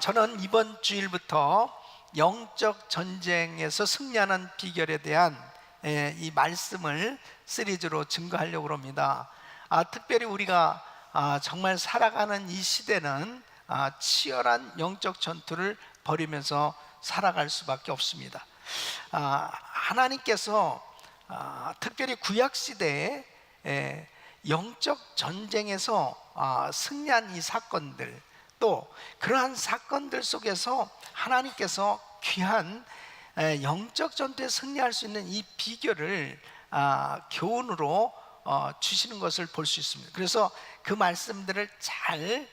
저는 이번 주일부터 영적 전쟁에서 승리하는 비결에 대한 이 말씀을 시리즈로 증거하려고 합니다. 특별히 우리가 정말 살아가는 이 시대는 치열한 영적 전투를 벌이면서 살아갈 수밖에 없습니다. 하나님께서 특별히 구약 시대에 영적 전쟁에서 승리한 이 사건들, 또 그러한 사건들 속에서 하나님께서 귀한 영적 전투에 승리할 수 있는 이 비결을 교훈으로 주시는 것을 볼 수 있습니다. 그래서 그 말씀들을 잘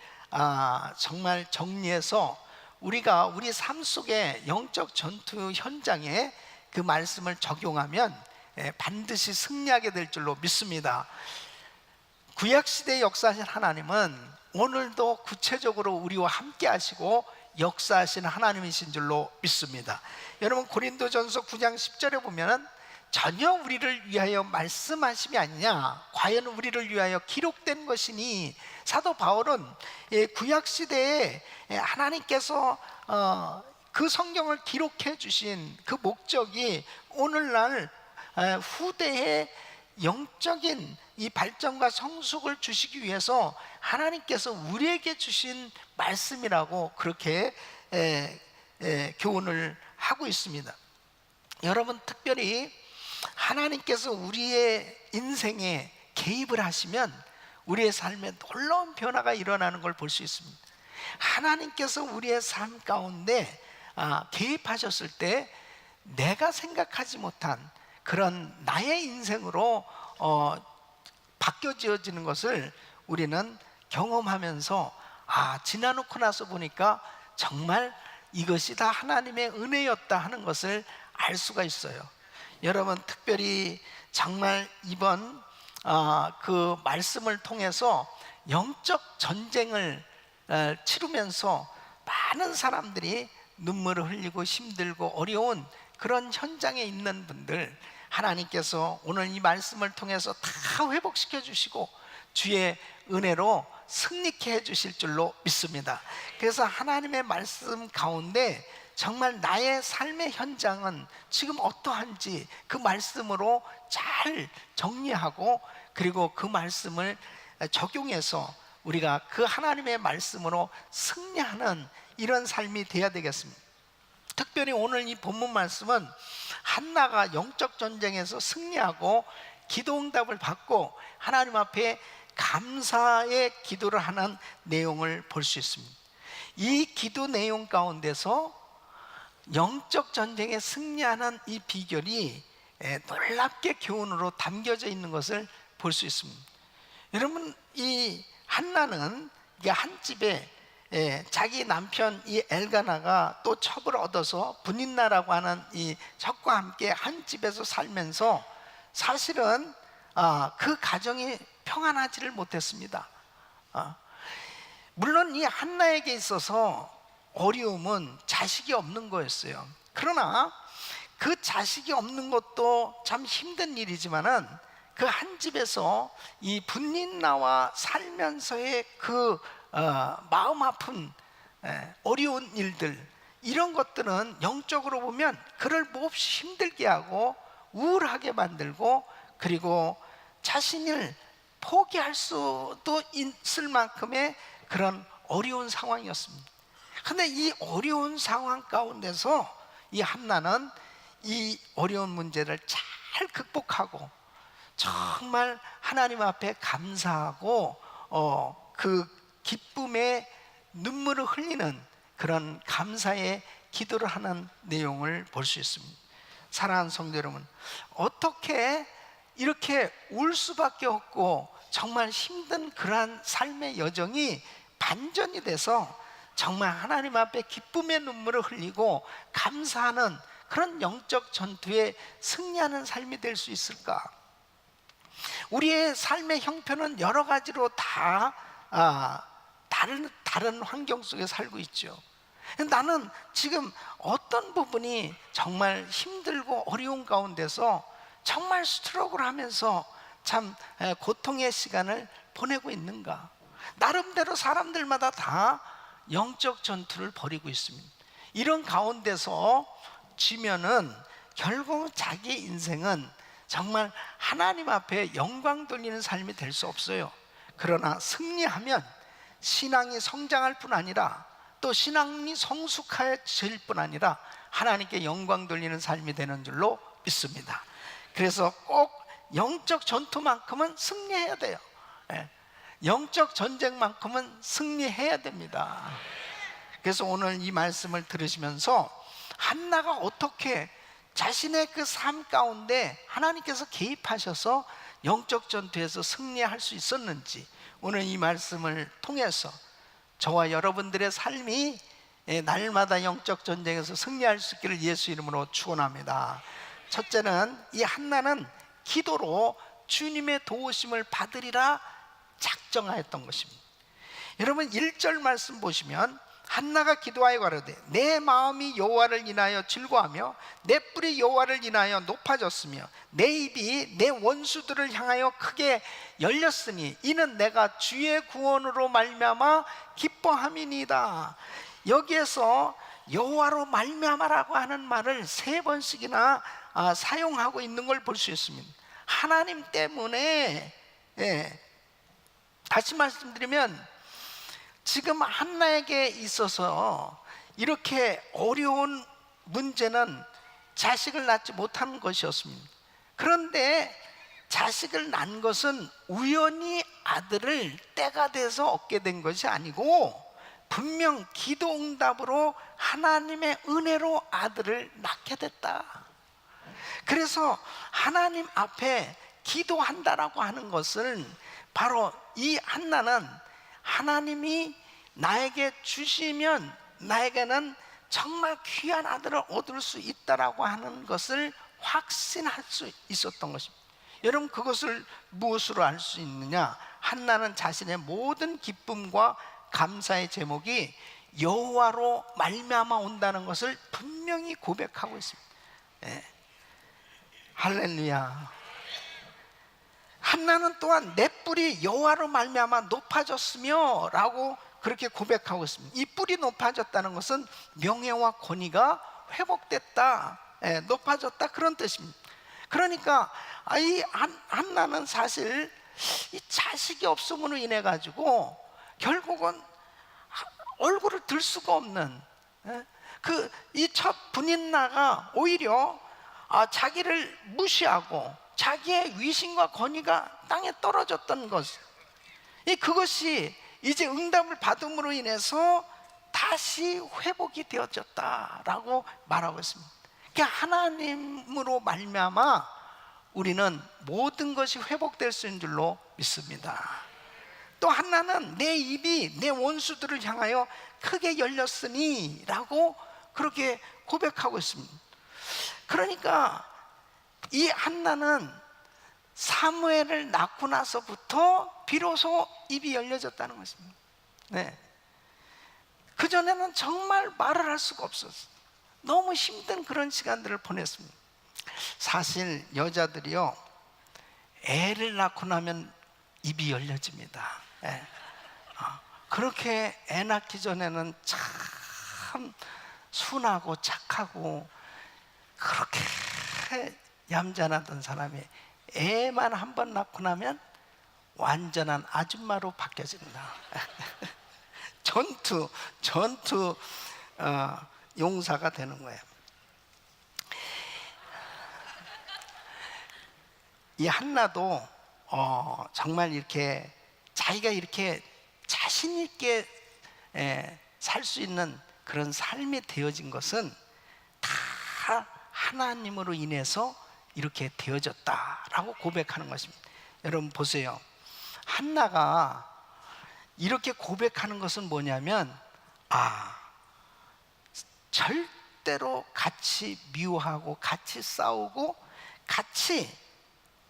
정말 정리해서 우리가 우리 삶 속에 영적 전투 현장에 그 말씀을 적용하면 반드시 승리하게 될 줄로 믿습니다. 구약시대의 역사하신 하나님은 오늘도 구체적으로 우리와 함께 하시고 역사하시는 하나님이신 줄로 믿습니다. 여러분, 고린도전서 9장 10절에 보면 전혀 우리를 위하여 말씀하심이 아니냐, 과연 우리를 위하여 기록된 것이니, 사도 바울은 구약시대에 하나님께서 그 성경을 기록해 주신 그 목적이 오늘날 후대에 영적인 이 발전과 성숙을 주시기 위해서 하나님께서 우리에게 주신 말씀이라고 그렇게 교훈을 하고 있습니다. 여러분, 특별히 하나님께서 우리의 인생에 개입을 하시면 우리의 삶에 놀라운 변화가 일어나는 걸 볼 수 있습니다. 하나님께서 우리의 삶 가운데 개입하셨을 때 내가 생각하지 못한 그런 나의 인생으로 바뀌어지어지는 것을 우리는 경험하면서 지나놓고 나서 보니까 정말 이것이 다 하나님의 은혜였다 하는 것을 알 수가 있어요. 여러분, 특별히 정말 이번 그 말씀을 통해서 영적 전쟁을 치르면서 많은 사람들이 눈물을 흘리고 힘들고 어려운 그런 현장에 있는 분들, 하나님께서 오늘 이 말씀을 통해서 다 회복시켜 주시고 주의 은혜로 승리케 해 주실 줄로 믿습니다. 그래서 하나님의 말씀 가운데 정말 나의 삶의 현장은 지금 어떠한지 그 말씀으로 잘 정리하고, 그리고 그 말씀을 적용해서 우리가 그 하나님의 말씀으로 승리하는 이런 삶이 되어야 되겠습니다. 특별히 오늘 이 본문 말씀은 한나가 영적 전쟁에서 승리하고 기도 응답을 받고 하나님 앞에 감사의 기도를 하는 내용을 볼 수 있습니다. 이 기도 내용 가운데서 영적 전쟁에 승리하는 이 비결이 놀랍게 교훈으로 담겨져 있는 것을 볼 수 있습니다. 여러분, 이 한나는 한 집에 자기 남편 이 엘가나가 또 첩을 얻어서 분인나라고 하는 이 첩과 함께 한 집에서 살면서 사실은 그 가정이 평안하지를 못했습니다. 물론 이 한나에게 있어서 어려움은 자식이 없는 거였어요. 그러나 그 자식이 없는 것도 참 힘든 일이지만은 그 한 집에서 이 분인나와 살면서의 그 마음 아픈 어려운 일들, 이런 것들은 영적으로 보면 그를 몹시 힘들게 하고 우울하게 만들고, 그리고 자신을 포기할 수도 있을 만큼의 그런 어려운 상황이었습니다. 그런데 이 어려운 상황 가운데서 이 한나는 이 어려운 문제를 잘 극복하고 정말 하나님 앞에 감사하고 그 기쁨의 눈물을 흘리는 그런 감사의 기도를 하는 내용을 볼 수 있습니다. 사랑하는 성도 여러분, 어떻게 이렇게 울 수밖에 없고 정말 힘든 그러한 삶의 여정이 반전이 돼서 정말 하나님 앞에 기쁨의 눈물을 흘리고 감사하는 그런 영적 전투에 승리하는 삶이 될 수 있을까? 우리의 삶의 형편은 여러 가지로 다 다른 환경 속에 살고 있죠. 나는 지금 어떤 부분이 정말 힘들고 어려운 가운데서 정말 스트러글 하면서 참 고통의 시간을 보내고 있는가? 나름대로 사람들마다 다 영적 전투를 벌이고 있습니다. 이런 가운데서 지면은 결국 자기 인생은 정말 하나님 앞에 영광 돌리는 삶이 될 수 없어요. 그러나 승리하면 신앙이 성장할 뿐 아니라 또 신앙이 성숙해질 뿐 아니라 하나님께 영광 돌리는 삶이 되는 줄로 믿습니다. 그래서 꼭 영적 전투만큼은 승리해야 돼요. 영적 전쟁만큼은 승리해야 됩니다. 그래서 오늘 이 말씀을 들으시면서 한나가 어떻게 자신의 그 삶 가운데 하나님께서 개입하셔서 영적 전투에서 승리할 수 있었는지, 오늘 이 말씀을 통해서 저와 여러분들의 삶이 날마다 영적 전쟁에서 승리할 수 있기를 예수 이름으로 축원합니다. 첫째는, 이 한나는 기도로 주님의 도우심을 받으리라 작정하였던 것입니다. 여러분 1절 말씀 보시면, 한나가 기도하여 가로되 내 마음이 여호와를 인하여 즐거하며 내 뿔이 여호와를 인하여 높아졌으며 내 입이 내 원수들을 향하여 크게 열렸으니 이는 내가 주의 구원으로 말미암아 기뻐함이니이다. 여기에서 여호와로 말미암아라고 하는 말을 3번씩이나 사용하고 있는 걸 볼 수 있습니다. 하나님 때문에. 다시 말씀드리면, 지금 한나에게 있어서 이렇게 어려운 문제는 자식을 낳지 못하는 것이었습니다. 그런데 자식을 낳은 것은 우연히 아들을 때가 돼서 얻게 된 것이 아니고 분명 기도 응답으로 하나님의 은혜로 아들을 낳게 됐다. 그래서 하나님 앞에 기도한다라고 하는 것은 바로 이 한나는 하나님이 나에게 주시면 나에게는 정말 귀한 아들을 얻을 수 있다라고 하는 것을 확신할 수 있었던 것입니다. 여러분, 그것을 무엇으로 알 수 있느냐? 한나는 자신의 모든 기쁨과 감사의 제목이 여호와로 말미암아 온다는 것을 분명히 고백하고 있습니다. 할렐루야. 한나는 또한 내 뿔이 여호와로 말미암아 높아졌으며 라고 그렇게 고백하고 있습니다. 이 뿔이 높아졌다는 것은 명예와 권위가 회복됐다, 높아졌다, 그런 뜻입니다. 그러니까 이 한나는 사실 이 자식이 없음으로 인해 가지고 결국은 얼굴을 들 수가 없는, 이 첫 분인나가 오히려 자기를 무시하고 자기의 위신과 권위가 땅에 떨어졌던 것, 그것이 이제 응답을 받음으로 인해서 다시 회복이 되어졌다라고 말하고 있습니다. 그러니까 하나님으로 말미암아 우리는 모든 것이 회복될 수 있는 줄로 믿습니다. 또 한나는 내 입이 내 원수들을 향하여 크게 열렸으니 라고 그렇게 고백하고 있습니다. 그러니까 이 한나는 사무엘을 낳고 나서부터 비로소 입이 열려졌다는 것입니다. 그전에는 정말 말을 할 수가 없었어요. 너무 힘든 그런 시간들을 보냈습니다. 사실 여자들이요, 애를 낳고 나면 입이 열려집니다. 그렇게 애 낳기 전에는 참 순하고 착하고 그렇게 얌전하던 사람이 애만 한 번 낳고 나면 완전한 아줌마로 바뀌어집니다. 전투 용사가 되는 거예요. 이 한나도 정말 이렇게 자기가 이렇게 자신 있게 살 수 있는 그런 삶이 되어진 것은 다 하나님으로 인해서 이렇게 되어졌다라고 고백하는 것입니다. 여러분 보세요. 한나가 이렇게 고백하는 것은 뭐냐면, 절대로 같이 미워하고 같이 싸우고 같이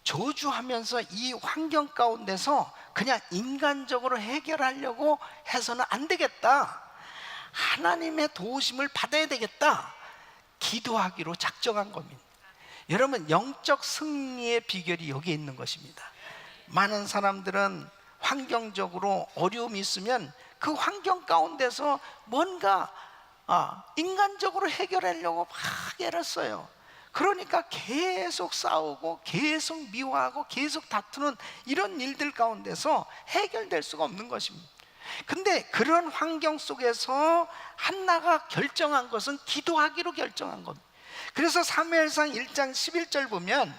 저주하면서 이 환경 가운데서 그냥 인간적으로 해결하려고 해서는 안 되겠다, 하나님의 도우심을 받아야 되겠다, 기도하기로 작정한 겁니다. 여러분, 영적 승리의 비결이 여기에 있는 것입니다. 많은 사람들은 환경적으로 어려움이 있으면 그 환경 가운데서 뭔가 인간적으로 해결하려고 막 애를 써요. 그러니까 계속 싸우고 계속 미워하고 계속 다투는 이런 일들 가운데서 해결될 수가 없는 것입니다. 근데 그런 환경 속에서 한나가 결정한 것은 기도하기로 결정한 겁니다. 그래서 사무엘상 1장 11절 보면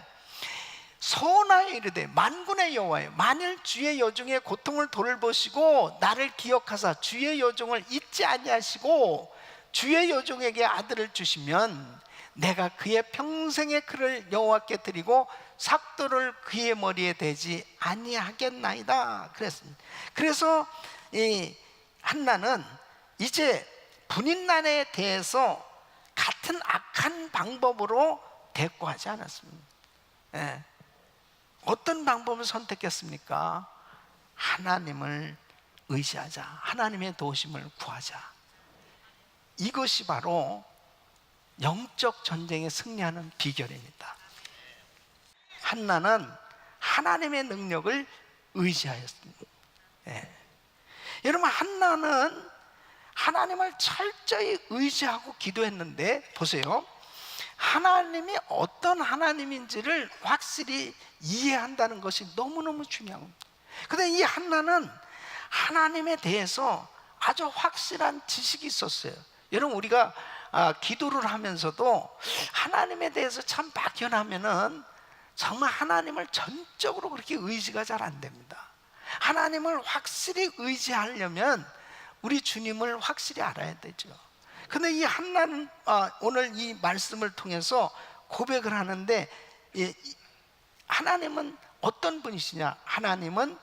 선하여 이르되 만군의 여호와여, 만일 주의 여종의 고통을 돌보시고 나를 기억하사 주의 여종을 잊지 아니하시고 주의 여종에게 아들을 주시면 내가 그의 평생의 그를 여호와께 드리고 삭도를 그의 머리에 대지 아니하겠나이다 그랬습니다. 그래서 이 한나는 이제 분인난에 대해서 같은 악한 방법으로 대꾸하지 않았습니다. 어떤 방법을 선택했습니까? 하나님을 의지하자, 하나님의 도우심을 구하자. 이것이 바로 영적 전쟁에 승리하는 비결입니다. 한나는 하나님의 능력을 의지하였습니다. 여러분, 한나는 하나님을 철저히 의지하고 기도했는데 보세요, 하나님이 어떤 하나님인지를 확실히 이해한다는 것이 너무너무 중요합니다. 그런데 이 한나는 하나님에 대해서 아주 확실한 지식이 있었어요. 여러분, 우리가 기도를 하면서도 하나님에 대해서 참 막연하면은 정말 하나님을 전적으로 그렇게 의지가 잘 안 됩니다. 하나님을 확실히 의지하려면 우리 주님을 확실히 알아야 되죠. 근데 이 한나는 오늘 이 말씀을 통해서 고백을 하는데, 하나님은 어떤 분이시냐? 하나님은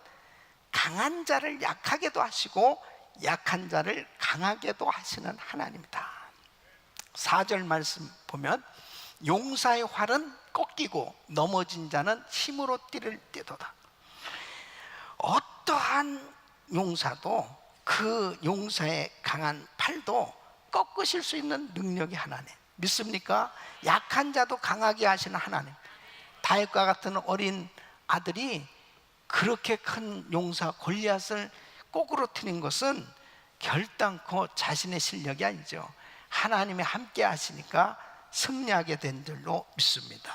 강한 자를 약하게도 하시고 약한 자를 강하게도 하시는 하나님이다. 4절 말씀 보면 용사의 활은 꺾이고 넘어진 자는 힘으로 띠를 띠도다. 어떠한 용사도 그 용사의 강한 팔도 꺾으실 수 있는 능력이 하나님. 믿습니까? 약한 자도 강하게 하시는 하나님. 다윗과 같은 어린 아들이 그렇게 큰 용사 골리앗을 꼬꾸로 트는 것은 결단코 자신의 실력이 아니죠. 하나님이 함께 하시니까 승리하게 된 줄로 믿습니다.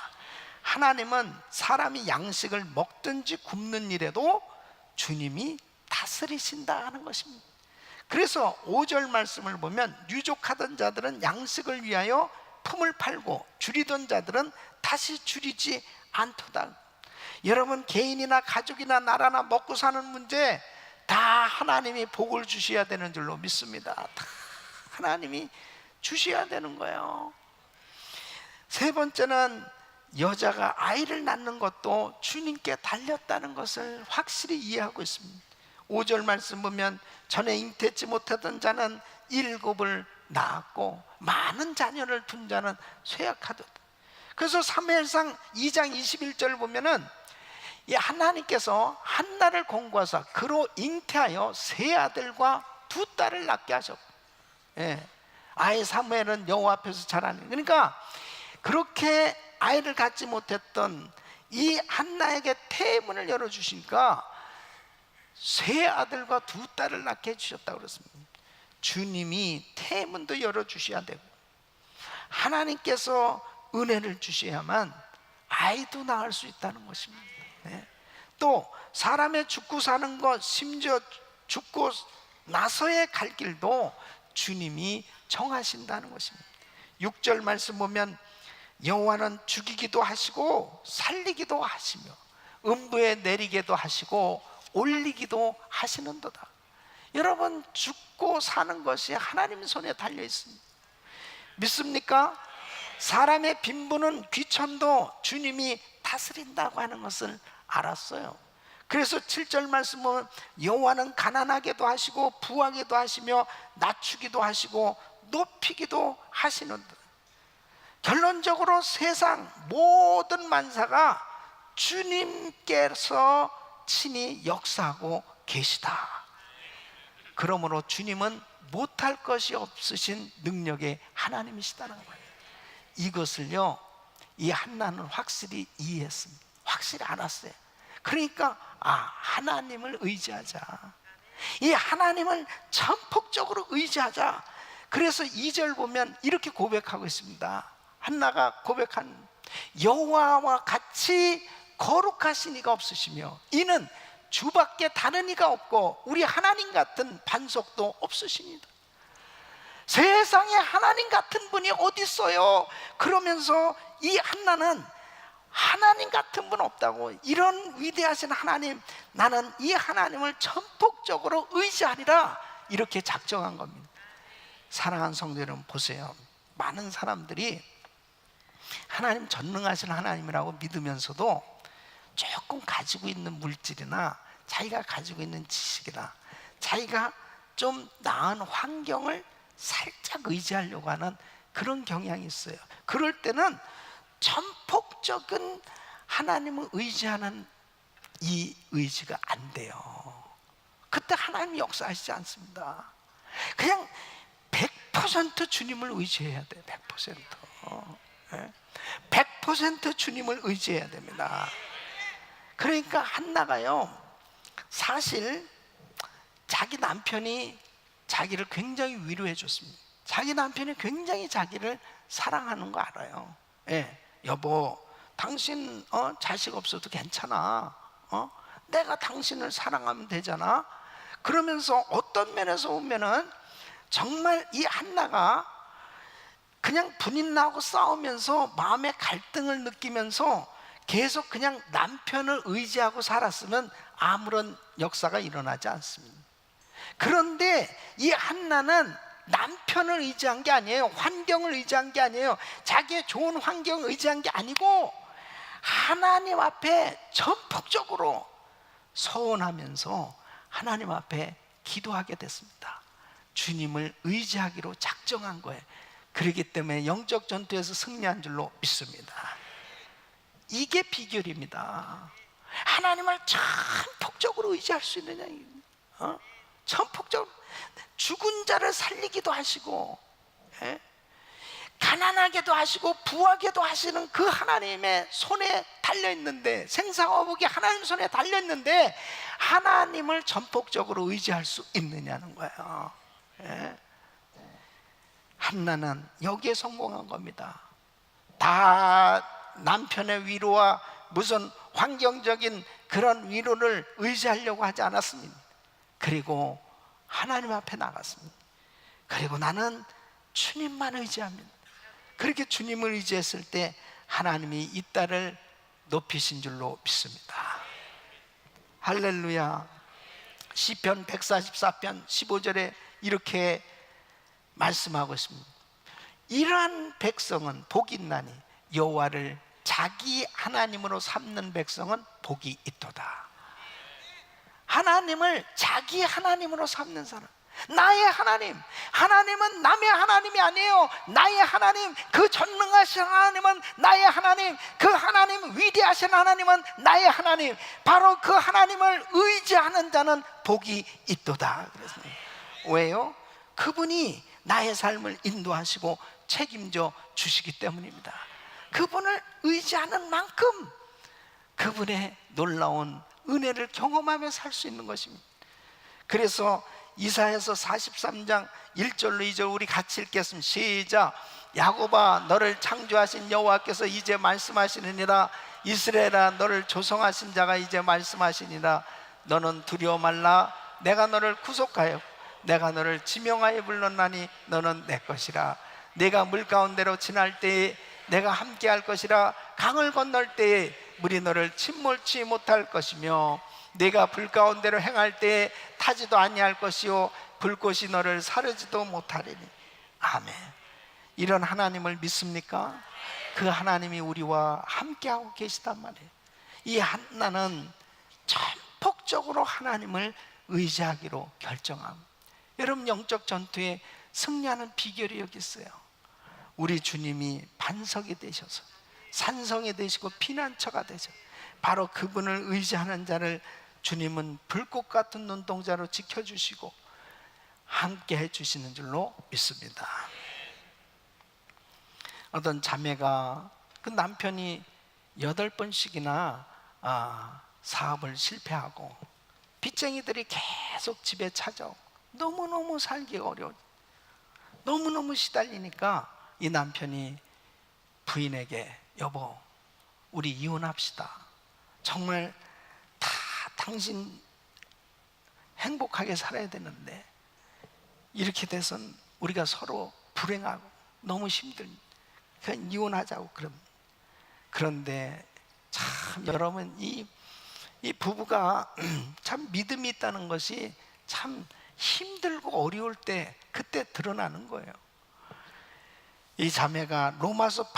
하나님은 사람이 양식을 먹든지 굶는 일에도 주님이 다스리신다 하는 것입니다. 그래서 5절 말씀을 보면 유족하던 자들은 양식을 위하여 품을 팔고 줄이던 자들은 다시 줄이지 않도다. 여러분, 개인이나 가족이나 나라나 먹고 사는 문제 다 하나님이 복을 주셔야 되는 줄로 믿습니다. 다 하나님이 주셔야 되는 거예요. 세 번째는 여자가 아이를 낳는 것도 주님께 달렸다는 것을 확실히 이해하고 있습니다. 5절 말씀 보면 전에 잉태치 못하던 자는 7을 낳았고 많은 자녀를 둔 자는 쇠약하도다. 그래서 사무엘상 2장 21절 보면은 이 하나님께서 한나를 공고하사 그로 잉태하여 3아들과 2딸을 낳게 하셨고, 아이 사무엘은 여호와 앞에서 자라는, 그러니까 그렇게 아이를 갖지 못했던 이 한나에게 태문을 열어주시니까 3아들과 2딸을 낳게 해주셨다고 그랬습니다. 주님이 태문도 열어주셔야 되고 하나님께서 은혜를 주셔야만 아이도 낳을 수 있다는 것입니다. 또 사람의 죽고 사는 것, 심지어 죽고 나서의 갈 길도 주님이 정하신다는 것입니다. 6절 말씀 보면 여호와는 죽이기도 하시고 살리기도 하시며 음부에 내리게도 하시고 올리기도 하시는도다. 여러분, 죽고 사는 것이 하나님 손에 달려 있습니다. 믿습니까? 사람의 빈부는 귀천도 주님이 다스린다고 하는 것을 알았어요. 그래서 7절 말씀 보면 여호와는 가난하게도 하시고 부하게도 하시며 낮추기도 하시고 높이기도 하시는도다. 결론적으로 세상 모든 만사가 주님께서 친히 역사하고 계시다. 그러므로 주님은 못할 것이 없으신 능력의 하나님이시다는 거예요. 이것을요, 이 한나는 확실히 이해했습니다. 확실히 알았어요. 그러니까 하나님을 의지하자. 이 하나님을 전폭적으로 의지하자. 그래서 2절 보면 이렇게 고백하고 있습니다. 한나가 고백한, 여호와와 같이 거룩하신 이가 없으시며 이는 주밖에 다른 이가 없고 우리 하나님 같은 반석도 없으십니다. 세상에 하나님 같은 분이 어디 있어요? 그러면서 이 한나는 하나님 같은 분 없다고, 이런 위대하신 하나님, 나는 이 하나님을 전폭적으로 의지하리라, 이렇게 작정한 겁니다. 사랑하는 성도 여러분, 보세요. 많은 사람들이 하나님 전능하신 하나님이라고 믿으면서도 조금 가지고 있는 물질이나 자기가 가지고 있는 지식이나 자기가 좀 나은 환경을 살짝 의지하려고 하는 그런 경향이 있어요. 그럴 때는 전폭적인 하나님을 의지하는 이 의지가 안 돼요. 그때 하나님이 역사하시지 않습니다. 그냥 100% 주님을 의지해야 돼요. 100%. 100% 주님을 의지해야 됩니다. 그러니까 한나가요, 사실 자기 남편이 자기를 굉장히 위로해 줬습니다. 자기 남편이 굉장히 자기를 사랑하는 거 알아요. 여보, 당신 자식 없어도 괜찮아. 내가 당신을 사랑하면 되잖아. 그러면서 어떤 면에서 보면은 정말 이 한나가 그냥 분인나하고 싸우면서 마음의 갈등을 느끼면서 계속 그냥 남편을 의지하고 살았으면 아무런 역사가 일어나지 않습니다. 그런데 이 한나는 남편을 의지한 게 아니에요. 환경을 의지한 게 아니에요. 자기의 좋은 환경을 의지한 게 아니고 하나님 앞에 전폭적으로 서원하면서 하나님 앞에 기도하게 됐습니다. 주님을 의지하기로 작정한 거예요. 그렇기 때문에 영적 전투에서 승리한 줄로 믿습니다. 이게 비결입니다. 하나님을 전폭적으로 의지할 수 있느냐, 전폭적으로 죽은 자를 살리기도 하시고, 가난하게도 하시고 부하게도 하시는 그 하나님의 손에 달려있는데, 생사화복이 하나님 손에 달려있는데 하나님을 전폭적으로 의지할 수 있느냐는 거예요. 한나는 여기에 성공한 겁니다. 다 남편의 위로와 무슨 환경적인 그런 위로를 의지하려고 하지 않았습니다. 그리고 하나님 앞에 나갔습니다. 그리고 나는 주님만 의지합니다. 그렇게 주님을 의지했을 때 하나님이 이 딸을 높이신 줄로 믿습니다. 할렐루야. 시편 144편 15절에 이렇게 말씀하고 있습니다. 이러한 백성은 복이 있나니 여호와를 자기 하나님으로 삼는 백성은 복이 있도다. 하나님을 자기 하나님으로 삼는 사람, 나의 하나님, 하나님은 남의 하나님이 아니에요. 나의 하나님, 그 전능하신 하나님은 나의 하나님, 그 하나님, 위대하신 하나님은 나의 하나님, 바로 그 하나님을 의지하는 자는 복이 있도다. 그랬습니다. 왜요? 그분이 나의 삶을 인도하시고 책임져 주시기 때문입니다. 그분을 의지하는 만큼 그분의 놀라운 은혜를 경험하며 살 수 있는 것입니다. 그래서 이사야서 43장 1절로 2절 우리 같이 읽겠습니다. 시작. 야곱아, 너를 창조하신 여호와께서 이제 말씀하시느니라. 이스라엘아, 너를 조성하신 자가 이제 말씀하시니라. 너는 두려워 말라. 내가 너를 구속하여 내가 너를 지명하여 불렀나니 너는 내 것이라. 내가 물 가운데로 지날 때에 내가 함께 할 것이라. 강을 건널 때에 물이 너를 침몰치 못할 것이며 내가 불 가운데로 행할 때에 타지도 아니할 것이요 불꽃이 너를 사르지도 못하리니. 아멘. 이런 하나님을 믿습니까? 그 하나님이 우리와 함께하고 계시단 말이에요. 이 한나는 전폭적으로 하나님을 의지하기로 결정합니다. 여러분, 영적 전투에 승리하는 비결이 여기 있어요. 우리 주님이 반석이 되셔서 산성이 되시고 피난처가 되셔, 바로 그분을 의지하는 자를 주님은 불꽃 같은 눈동자로 지켜주시고 함께 해주시는 줄로 믿습니다. 어떤 자매가 그 남편이 8번씩이나 사업을 실패하고 빚쟁이들이 계속 집에 찾아오고 너무너무 살기가 어려워. 너무너무 시달리니까 이 남편이 부인에게 여보 우리 이혼합시다. 정말 다 당신 행복하게 살아야 되는데 이렇게 돼선 우리가 서로 불행하고 너무 힘들니 그냥 이혼하자고. 그런데 참 여러분 이 부부가 참 믿음이 있다는 것이 참 힘들고 어려울 때 그때 드러나는 거예요. 이 자매가 로마서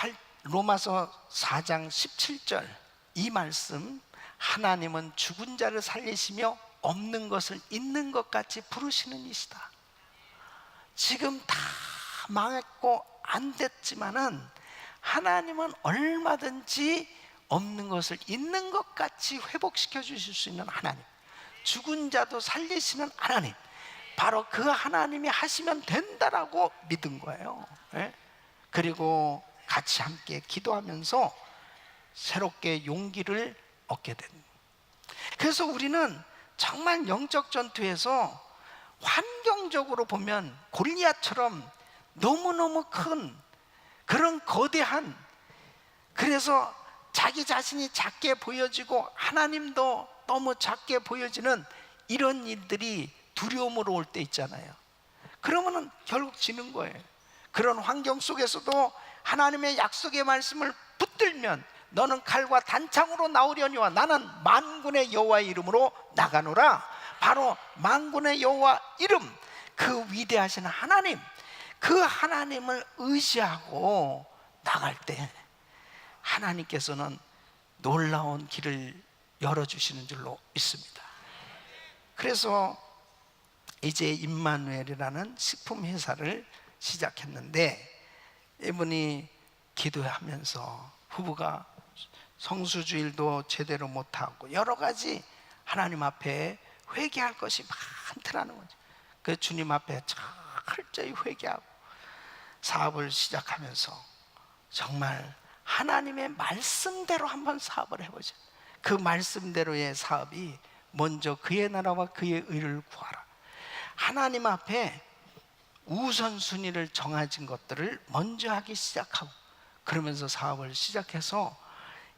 4장 17절 이 말씀, 하나님은 죽은 자를 살리시며 없는 것을 있는 것 같이 부르시는 이시다. 지금 다 망했고 안 됐지만은 하나님은 얼마든지 없는 것을 있는 것 같이 회복시켜 주실 수 있는 하나님, 죽은 자도 살리시는 하나님, 바로 그 하나님이 하시면 된다라고 믿은 거예요. 예? 그리고 같이 함께 기도하면서 새롭게 용기를 얻게 된. 그래서 우리는 정말 영적 전투에서 환경적으로 보면 골리앗처럼 너무너무 큰 그런 거대한, 그래서 자기 자신이 작게 보여지고 하나님도 너무 작게 보여지는 이런 일들이 두려움으로 올 때 있잖아요. 그러면은 결국 지는 거예요. 그런 환경 속에서도 하나님의 약속의 말씀을 붙들면 너는 칼과 단창으로 나오려니와 나는 만군의 여호와의 이름으로 나가노라. 바로 만군의 여호와 이름, 그 위대하신 하나님, 그 하나님을 의지하고 나갈 때 하나님께서는 놀라운 길을 열어주시는 줄로 믿습니다. 그래서 이제 임마누엘이라는 식품 회사를 시작했는데, 이분이 기도하면서 부부가 성수주일도 제대로 못하고 여러 가지 하나님 앞에 회개할 것이 많더라는 거죠. 그 주님 앞에 철저히 회개하고 사업을 시작하면서 정말 하나님의 말씀대로 한번 사업을 해보자. 그 말씀대로의 사업이 먼저 그의 나라와 그의 의를 구하라. 하나님 앞에 우선순위를 정해진 것들을 먼저 하기 시작하고, 그러면서 사업을 시작해서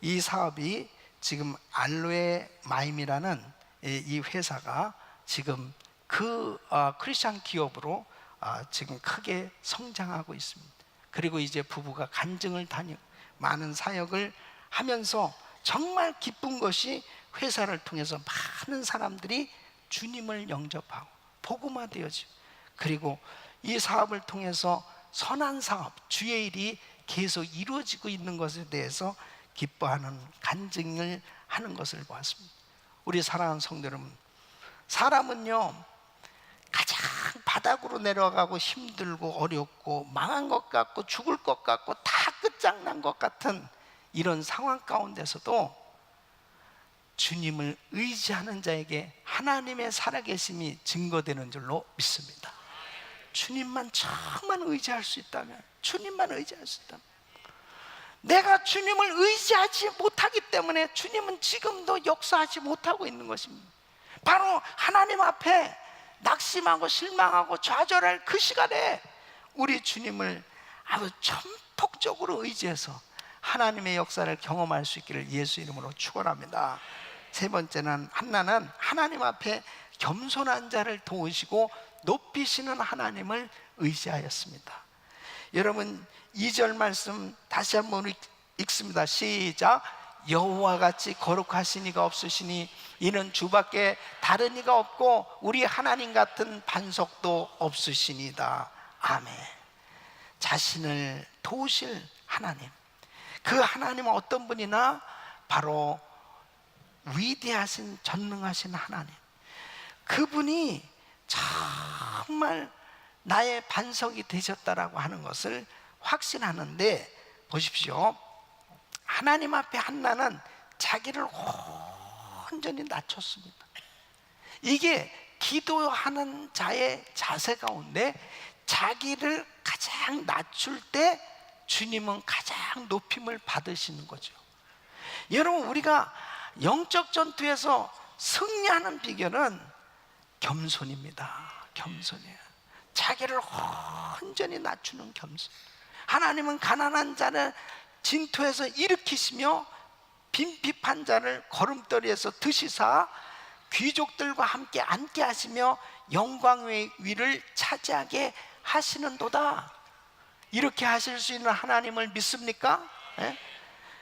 이 사업이 지금 알로에 마임이라는 이 회사가 지금 그 크리스찬 기업으로 지금 크게 성장하고 있습니다. 그리고 이제 부부가 간증을 다니고 많은 사역을 하면서 정말 기쁜 것이 회사를 통해서 많은 사람들이 주님을 영접하고 복음화 되어지고, 그리고 이 사업을 통해서 선한 사업, 주의 일이 계속 이루어지고 있는 것에 대해서 기뻐하는 간증을 하는 것을 보았습니다. 우리 사랑하는 성도 여러분, 사람은요 가장 바닥으로 내려가고 힘들고 어렵고 망한 것 같고 죽을 것 같고 다 끝장난 것 같은 이런 상황 가운데서도 주님을 의지하는 자에게 하나님의 살아계심이 증거되는 줄로 믿습니다. 주님만 정말 의지할 수 있다면, 주님만 의지할 수 있다면, 내가 주님을 의지하지 못하기 때문에 주님은 지금도 역사하지 못하고 있는 것입니다. 바로 하나님 앞에 낙심하고 실망하고 좌절할 그 시간에 우리 주님을 아주 전폭적으로 의지해서 하나님의 역사를 경험할 수 있기를 예수 이름으로 축원합니다. 세 번째는, 한나는 하나님 앞에 겸손한 자를 도우시고 높이시는 하나님을 의지하였습니다. 여러분 2절 말씀 다시 한번 읽습니다. 시작. 여호와 같이 거룩하신 이가 없으시니 이는 주밖에 다른 이가 없고 우리 하나님 같은 반석도 없으시니다. 아멘. 자신을 도우실 하나님, 그 하나님은 어떤 분이나 바로 위대하신 전능하신 하나님, 그분이 정말 나의 반석이 되셨다라고 하는 것을 확신하는데, 보십시오. 하나님 앞에 한나는 자기를 온전히 낮췄습니다. 이게 기도하는 자의 자세 가운데 자기를 가장 낮출 때 주님은 가장 높임을 받으시는 거죠. 여러분, 우리가 영적 전투에서 승리하는 비결은 겸손입니다. 겸손이에요. 자기를 온전히 낮추는 겸손. 하나님은 가난한 자를 진토에서 일으키시며 빈핍한 자를 걸음돌이에서 드시사 귀족들과 함께 앉게 하시며 영광의 위를 차지하게 하시는도다. 이렇게 하실 수 있는 하나님을 믿습니까? 예?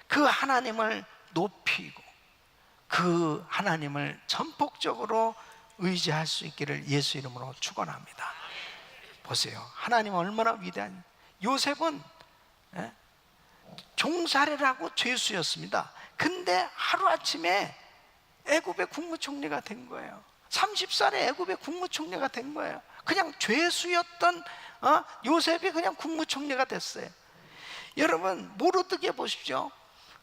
그 하나님을 높이고 그 하나님을 전폭적으로 의지할 수 있기를 예수 이름으로 축원합니다. 보세요, 하나님은 얼마나 위대한. 요셉은 종살이라고 죄수였습니다. 근데 하루아침에 애굽의 국무총리가 된 거예요. 30살에 애굽의 국무총리가 된 거예요. 그냥 죄수였던 요셉이 그냥 국무총리가 됐어요. 여러분, 모르드게 보십시오.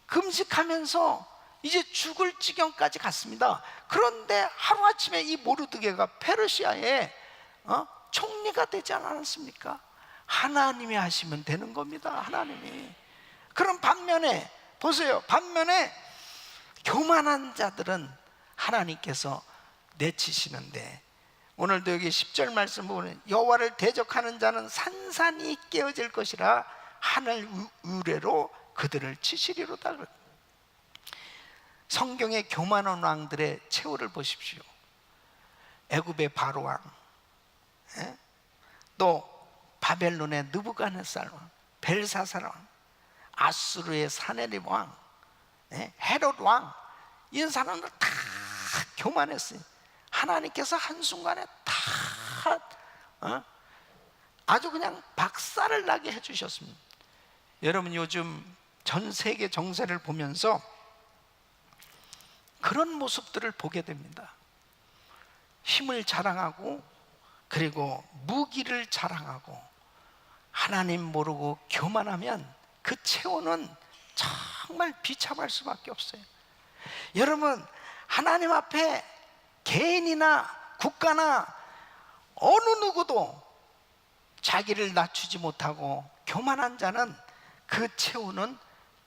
금식하면서 이제 죽을 지경까지 갔습니다. 그런데 하루아침에 이 모르드게가 페르시아의 총리가 되지 않았습니까? 하나님이 하시면 되는 겁니다. 하나님이. 그럼 반면에 보세요, 반면에 교만한 자들은 하나님께서 내치시는데, 오늘도 여기 10절 말씀 보면 여호와를 대적하는 자는 산산이 깨어질 것이라 하늘 우레로 그들을 치시리로다. 성경의 교만한 왕들의 최후를 보십시오. 애굽의 바로 왕, 또 바벨론의 느부갓네살 왕, 벨사살 왕, 아수르의 사네립 왕, 헤롯 왕, 이런 사람들 다 교만했어요. 하나님께서 한순간에 다 아주 그냥 박살을 나게 해주셨습니다. 여러분, 요즘 전 세계 정세를 보면서 그런 모습들을 보게 됩니다. 힘을 자랑하고 그리고 무기를 자랑하고 하나님 모르고 교만하면 그 최후는 정말 비참할 수밖에 없어요. 여러분, 하나님 앞에 개인이나 국가나 어느 누구도 자기를 낮추지 못하고 교만한 자는 그 최후는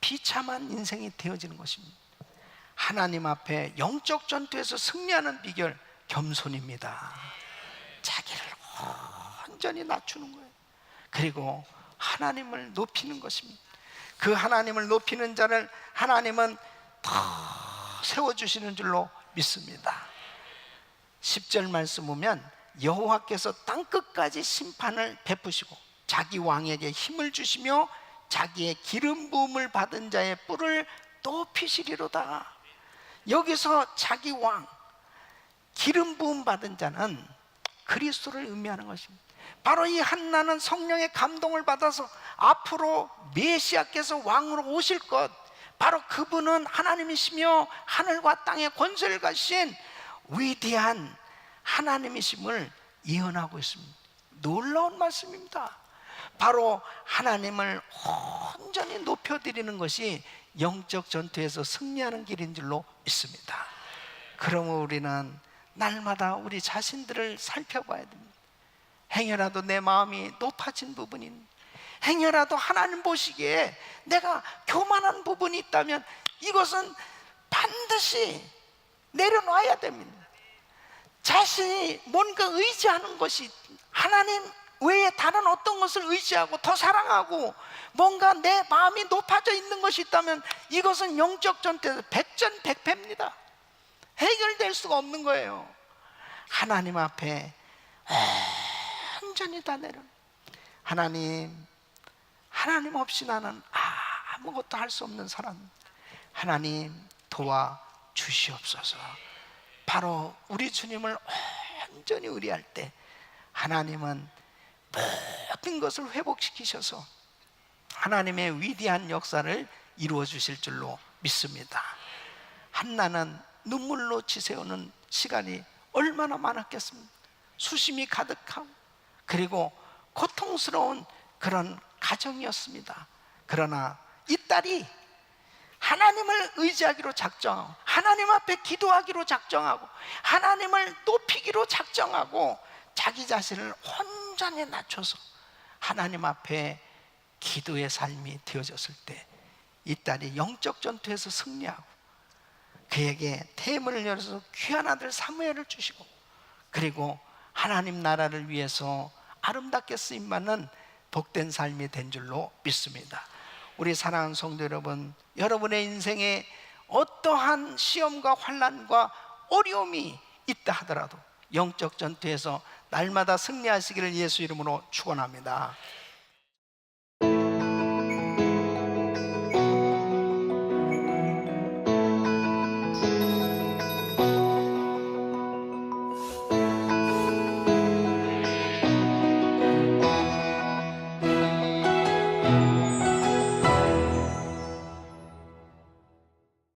비참한 인생이 되어지는 것입니다. 하나님 앞에 영적 전투에서 승리하는 비결, 겸손입니다. 자기를 온전히 낮추는 거예요. 그리고 하나님을 높이는 것입니다. 그 하나님을 높이는 자를 하나님은 더 세워주시는 줄로 믿습니다. 10절 말씀 보면 여호와께서 땅끝까지 심판을 베푸시고 자기 왕에게 힘을 주시며 자기의 기름 부음을 받은 자의 뿔을 높이시리로다. 여기서 자기 왕, 기름 부음 받은 자는 그리스도를 의미하는 것입니다. 바로 이 한나는 성령의 감동을 받아서 앞으로 메시아께서 왕으로 오실 것, 바로 그분은 하나님이시며 하늘과 땅의 권세를 가신 위대한 하나님이심을 예언하고 있습니다. 놀라운 말씀입니다. 바로 하나님을 온전히 높여드리는 것이 영적 전투에서 승리하는 길인 줄로 믿습니다. 그러면 우리는 날마다 우리 자신들을 살펴봐야 됩니다. 행여라도 내 마음이 높아진 부분이, 행여라도 하나님 보시기에 내가 교만한 부분이 있다면 이것은 반드시 내려놔야 됩니다. 자신이 뭔가 의지하는 것이, 하나님 외에 다른 어떤 것을 의지하고 더 사랑하고 뭔가 내 마음이 높아져 있는 것이 있다면 이것은 영적 전투에서 백전백패입니다. 해결될 수가 없는 거예요. 하나님 앞에 완전히 다 내려. 하나님 없이 나는 아무것도 할 수 없는 사람, 하나님 도와 주시옵소서. 바로 우리 주님을 완전히 의뢰할 때 하나님은 모든 것을 회복시키셔서 하나님의 위대한 역사를 이루어 주실 줄로 믿습니다. 한나는 눈물로 지새우는 시간이 얼마나 많았겠습니까? 수심이 가득하고 그리고 고통스러운 그런 가정이었습니다. 그러나 이 딸이 하나님을 의지하기로 작정하고 하나님 앞에 기도하기로 작정하고 하나님을 높이기로 작정하고 자기 자신을 온전히 낮춰서 하나님 앞에 기도의 삶이 되어졌을 때 이 딸이 영적 전투에서 승리하고 그에게 태문을 열어서 귀한 아들 사무엘을 주시고, 그리고 하나님 나라를 위해서 아름답게 쓰임받는 복된 삶이 된 줄로 믿습니다. 우리 사랑하는 성도 여러분, 여러분의 인생에 어떠한 시험과 환난과 어려움이 있다 하더라도 영적 전투에서 날마다 승리하시기를 예수 이름으로 축원합니다.